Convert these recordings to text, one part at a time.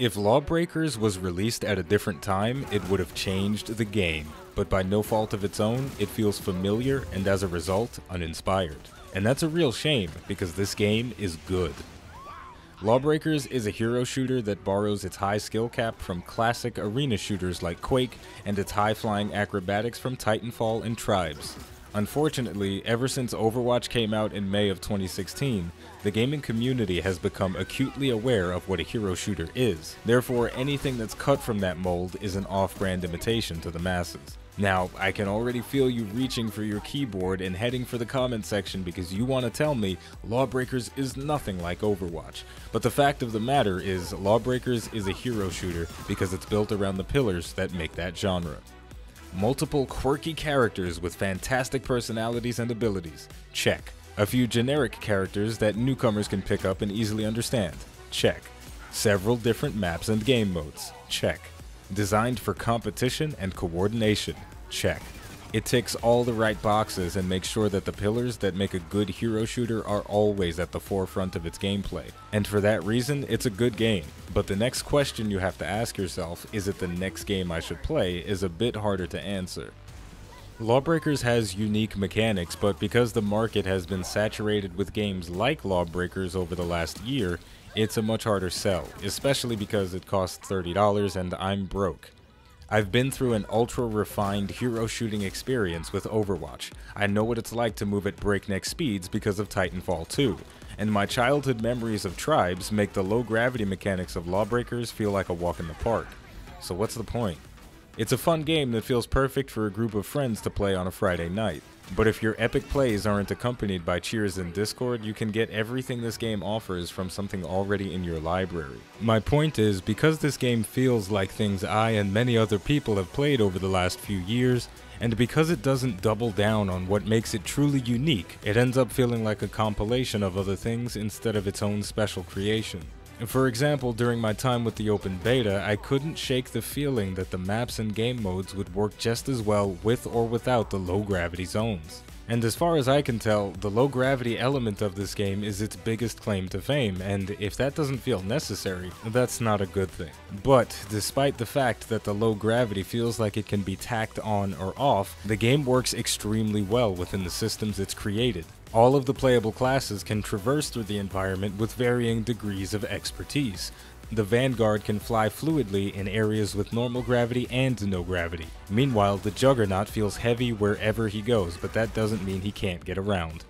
If Lawbreakers was released at a different time, it would have changed the game, but by no fault of its own, it feels familiar and as a result, uninspired. And that's a real shame, because this game is good. Lawbreakers is a hero shooter that borrows its high skill cap from classic arena shooters like Quake, and its high-flying acrobatics from Titanfall and Tribes. Unfortunately, ever since Overwatch came out in May of 2016, the gaming community has become acutely aware of what a hero shooter is. Therefore, anything that's cut from that mold is an off-brand imitation to the masses. Now, I can already feel you reaching for your keyboard and heading for the comment section because you want to tell me Lawbreakers is nothing like Overwatch. But the fact of the matter is, Lawbreakers is a hero shooter because it's built around the pillars that make that genre. Multiple quirky characters with fantastic personalities and abilities. Check. A few generic characters that newcomers can pick up and easily understand. Check. Several different maps and game modes. Check. Designed for competition and coordination. Check. It ticks all the right boxes and makes sure that the pillars that make a good hero shooter are always at the forefront of its gameplay. And for that reason, it's a good game. But the next question you have to ask yourself, is it the next game I should play, is a bit harder to answer. Lawbreakers has unique mechanics, but because the market has been saturated with games like Lawbreakers over the last year, it's a much harder sell, especially because it costs $30 and I'm broke. I've been through an ultra-refined hero shooting experience with Overwatch. I know what it's like to move at breakneck speeds because of Titanfall 2, and my childhood memories of Tribes make the low-gravity mechanics of Lawbreakers feel like a walk in the park. So what's the point? It's a fun game that feels perfect for a group of friends to play on a Friday night. But if your epic plays aren't accompanied by cheers in Discord, you can get everything this game offers from something already in your library. My point is, because this game feels like things I and many other people have played over the last few years, and because it doesn't double down on what makes it truly unique, it ends up feeling like a compilation of other things instead of its own special creation. For example, during my time with the Open Beta, I couldn't shake the feeling that the maps and game modes would work just as well with or without the low-gravity zones. And as far as I can tell, the low-gravity element of this game is its biggest claim to fame, and if that doesn't feel necessary, that's not a good thing. But, despite the fact that the low gravity feels like it can be tacked on or off, the game works extremely well within the systems it's created. All of the playable classes can traverse through the environment with varying degrees of expertise. The Vanguard can fly fluidly in areas with normal gravity and no gravity. Meanwhile, the Juggernaut feels heavy wherever he goes, but that doesn't mean he can't get around.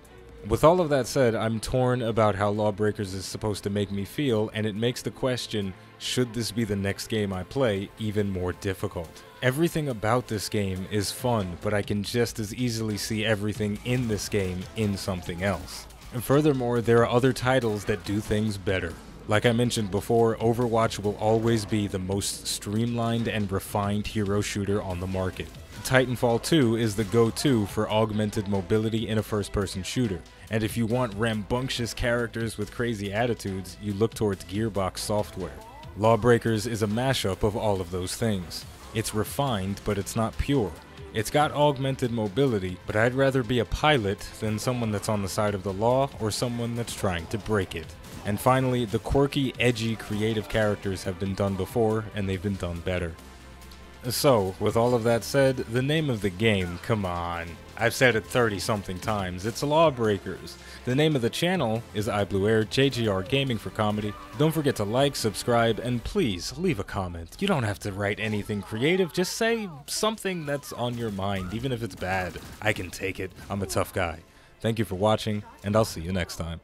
With all of that said, I'm torn about how Lawbreakers is supposed to make me feel, and it makes the question, should this be the next game I play, even more difficult. Everything about this game is fun, but I can just as easily see everything in this game in something else. And furthermore, there are other titles that do things better. Like I mentioned before, Overwatch will always be the most streamlined and refined hero shooter on the market. Titanfall 2 is the go-to for augmented mobility in a first-person shooter, and if you want rambunctious characters with crazy attitudes, you look towards Gearbox Software. Lawbreakers is a mashup of all of those things. It's refined, but it's not pure. It's got augmented mobility, but I'd rather be a pilot than someone that's on the side of the law or someone that's trying to break it. And finally, the quirky, edgy, creative characters have been done before, and they've been done better. So, with all of that said, the name of the game, come on. I've said it 30-something times, it's Lawbreakers. The name of the channel is iBluairJgR Gaming for Comedy. Don't forget to like, subscribe, and please leave a comment. You don't have to write anything creative, just say something that's on your mind, even if it's bad. I can take it, I'm a tough guy. Thank you for watching, and I'll see you next time.